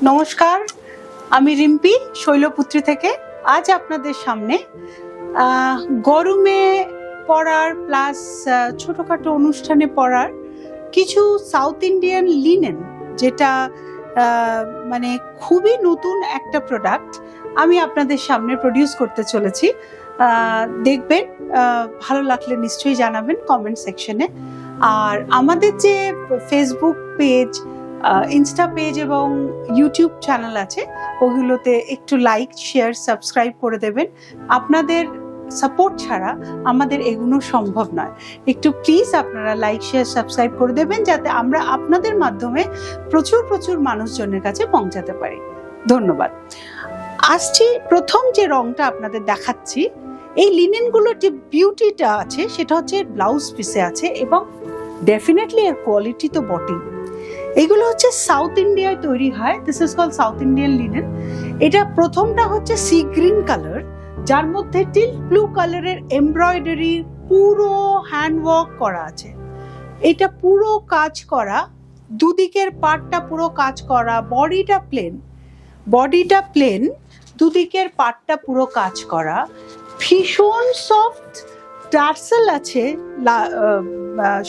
নমস্কার, আমি রিম্পি শৈলপুত্রী থেকে। আজ আপনাদের সামনে গরমে পরার প্লাস ছোটোখাটো অনুষ্ঠানে পরার কিছু সাউথ ইন্ডিয়ান লিনেন, যেটা মানে খুবই নতুন একটা প্রোডাক্ট আমি আপনাদের সামনে প্রডিউস করতে চলেছি। দেখবেন, ভালো লাগলে নিশ্চয়ই জানাবেন কমেন্ট সেকশনে। আর আমাদের যে ফেসবুক পেজ, ইনস্টা পেজ এবং ইউটিউব চ্যানেল আছে, ওগুলোতে একটু লাইক, শেয়ার, সাবস্ক্রাইব করে দেবেন। আপনাদের সাপোর্ট ছাড়া আমাদের এগুলো সম্ভব নয়। একটু প্লিজ আপনারা লাইক, শেয়ার, সাবস্ক্রাইব করে দেবেন, যাতে আমরা আপনাদের মাধ্যমে প্রচুর মানুষজনের কাছে পৌঁছাতে পারি। ধন্যবাদ। আসছি, প্রথম যে রংটা আপনাদের দেখাচ্ছি, এই লিনেনগুলোর যে বিউটিটা আছে সেটা হচ্ছে ব্লাউজ পিসে আছে, এবং ডেফিনেটলি এর কোয়ালিটি তো বটেই। এগুলো হচ্ছে সাউথ ইন্ডিয়ায় তৈরি হয়। This is called South Indian linen. এটা প্রথমটা হচ্ছে সি গ্রিন কালার, যার মধ্যে টিল ব্লু কালারের এমব্রয়ডারি পুরো হ্যান্ডওয়ার্ক করা আছে। এটা পুরো কাজ করা, দুদিকের পার্টটা পুরো কাজ করা, বডিটা প্লেন, দুদিকের পার্টটা পুরো কাজ করা, ভীষণ সফট টার্সেল আছে,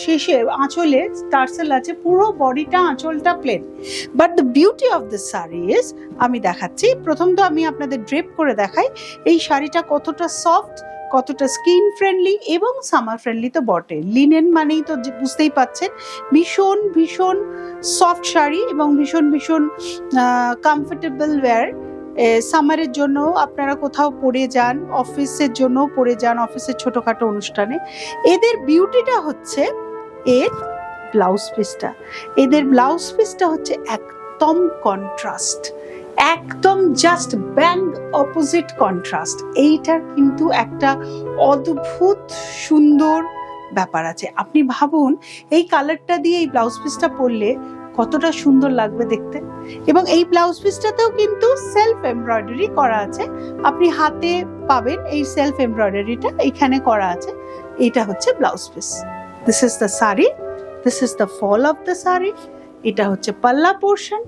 শেষে আঁচলে টার্সেল আছে, পুরো বডিটা আঁচলটা plain. But the beauty of the sari is, আমি দেখাচ্ছি, প্রথম তো আমি আপনাদের ড্রেপ করে দেখাই এই শাড়িটা কতটা সফট, কতটা স্কিন ফ্রেন্ডলি এবং সামার ফ্রেন্ডলি তো বটে। লিনেন মানেই তো বুঝতেই পাচ্ছেন, ভীষণ সফট শাড়ি এবং ভীষণ কমফোর্টেবল ওয়্যার। সামারের জন্য আপনারা কোথাও পরে যান, অফিসের জন্য পরে যান, অফিসের ছোটখাটো অনুষ্ঠানে। এদের বিউটিটা হচ্ছে এর ব্লাউজ পিসটা। এদের ব্লাউজ পিসটা হচ্ছে একদম কন্ট্রাস্ট, একদম জাস্ট ব্যাং অপোজিট কন্ট্রাস্ট। এইটার কিন্তু একটা অদ্ভুত সুন্দর ব্যাপার আছে। আপনি ভাবুন, এই কালারটা দিয়ে এই ব্লাউজ পিসটা পরলে কতটা সুন্দর লাগবে দেখতে। এবং এই ব্লাউজ পিসটাতেও কিন্তু সেলফ এমব্রয়ডারি করা আছে, আপনি হাতে পাবেন এই সেলফ এমব্রয়ডারিটা এখানে করা আছে। এটা হচ্ছে blouse piece. This is the sari, this is the fall of the sari, এটা হচ্ছে পাল্লা portion,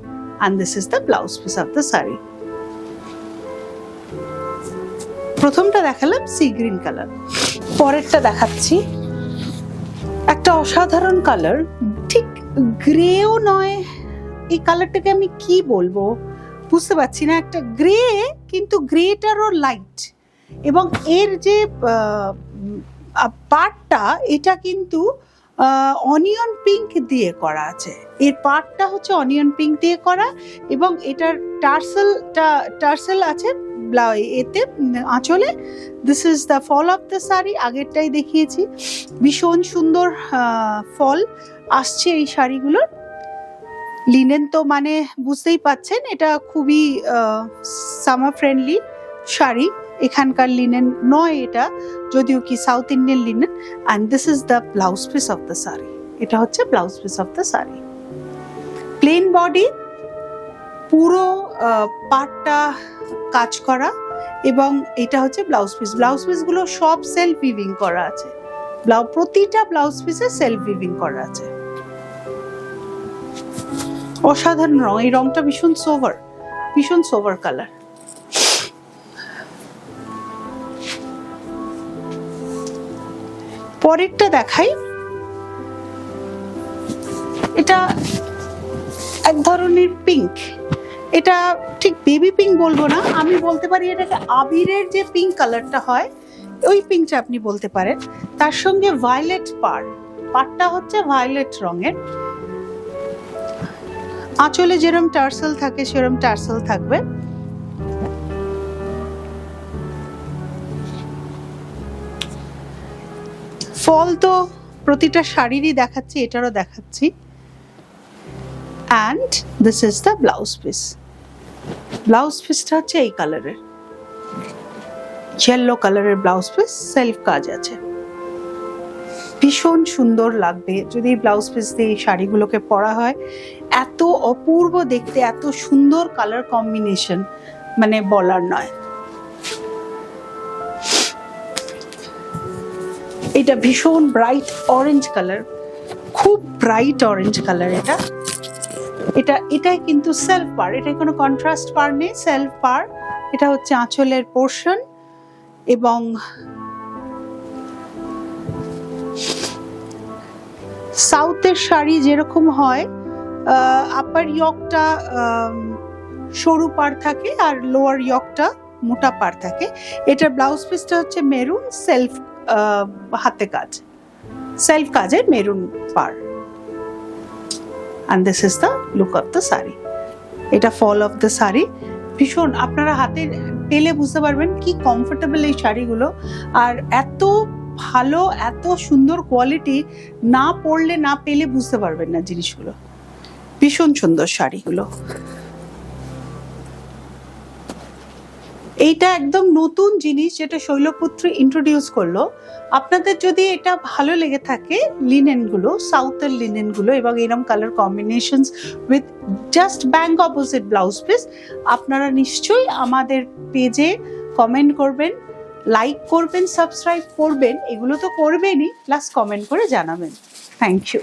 and this is the blouse piece of the sari. প্রথমটা দেখালাম সি গ্রিন কালার, পরেরটা দেখাচ্ছি একটা অসাধারণ কালার, ঠিক গ্রেও নয়, এই কালারটাকে আমি কি বলবো বুঝতে পারছি না। একটা গ্রে, কিন্তু গ্রেটারও লাইট, এবং এর যে পার্টটা, এটা কিন্তু অনিয়ন পিঙ্ক দিয়ে করা আছে। এর পার্টটা হচ্ছে অনিয়ন পিঙ্ক দিয়ে করা, এবং এটার টার্সেল আছে এতে আঁচলে। This is the fall of the sari, আগেরটাই দেখিয়েছি। ভীষণ সুন্দর ফল আসছে এই শাড়িগুলোর। লিনেন তো মানে বুঝতেই পাচ্ছেন, এটা খুবই সামার ফ্রেন্ডলি শাড়ি। এখানকার লিনেন নয় এটা, যদিও কি south Indian linen. And this is the blouse piece of the sari. এটা হচ্ছে blouse piece of the sari. Plane body, পুরো পার্টটা কাজ করা, এবং এটা হচ্ছে ব্লাউজ পিস। ব্লাউজ পিসগুলো সব সেলফ উইভিং করা আছে, প্রতিটা ব্লাউজ পিসে সেলফ উইভিং করা আছে। অসাধারণ রং, এই রংটা ভীষণ সোভার কালার। পরেরটা দেখাই, এটা এক ধরনের পিঙ্ক। এটা ঠিক বেবি পিঙ্ক বলবো না, আমি বলতে পারি এটাকে আবিরের যে পিঙ্ক কালারটা হয়, ওই পিঙ্কটা আপনি বলতে পারেন। তার সঙ্গে ভায়োলেট পাড়টা হচ্ছে ভায়োলেট রঙের। আঁচলে যেরকম টার্সেল থাকে সেরকম টার্সেল থাকবে। ফল তো প্রতিটা শাড়িরই দেখাচ্ছি, এটারও দেখাচ্ছি। And this is the blouse piece. Blouse পিসটা হচ্ছে এই কালারের, ইয়েলো কালারের ব্লাউজ পিস, সেলফ কাজ আছে। ভীষণ সুন্দর লাগবে যদি ব্লাউজ পিস দিয়ে এই শাড়িগুলোকে পরা হয়। এত অপূর্ব দেখতে, এত সুন্দর কালার কম্বিনেশন, মানে বলার নয়। এটা ভীষণ ব্রাইট অরেঞ্জ কালার, খুব ব্রাইট অরেঞ্জ কালার। এটা এটাই কিন্তু সেলফ পার, এটাই কোনো কন্ট্রাস্ট পার নেই, সেলফ পার। এটা হচ্ছে আঁচলের পোর্শন। এবং সাউথের শাড়ি যেরকম হয়, আপার ইয়কটা সরু পার থাকে আর লোয়ার ইয়কটা মোটা পার থাকে। এটার ব্লাউজ পিসটা হচ্ছে মেরুন, সেলফ হাতে কাজ, সেলফ কাজের maroon per. and this is the look of the saree. এটা ফল অফ দ্য শাড়ি। ভীষণ, আপনারা হাতে পেলে বুঝতে পারবেন কি কমফোর্টেবল এই শাড়িগুলো, আর এত ভালো, এত সুন্দর কোয়ালিটি, না পরলে না পেলে বুঝতে পারবেন না জিনিসগুলো। ভীষণ সুন্দর শাড়িগুলো। এইটা একদম নতুন জিনিস যেটা শৈলপুত্রী ইন্ট্রোডিউস করলো। আপনাদের যদি এটা ভালো লেগে থাকে, লিনেনগুলো, সাউথের লিনেনগুলো এবং এরকম colour combinations with just bank opposite blouse piece, আপনারা নিশ্চয়ই আমাদের পেজে কমেন্ট করবেন, লাইক করবেন, সাবস্ক্রাইব করবেন, এগুলো তো করবেনই, প্লাস কমেন্ট করে জানাবেন। Thank you.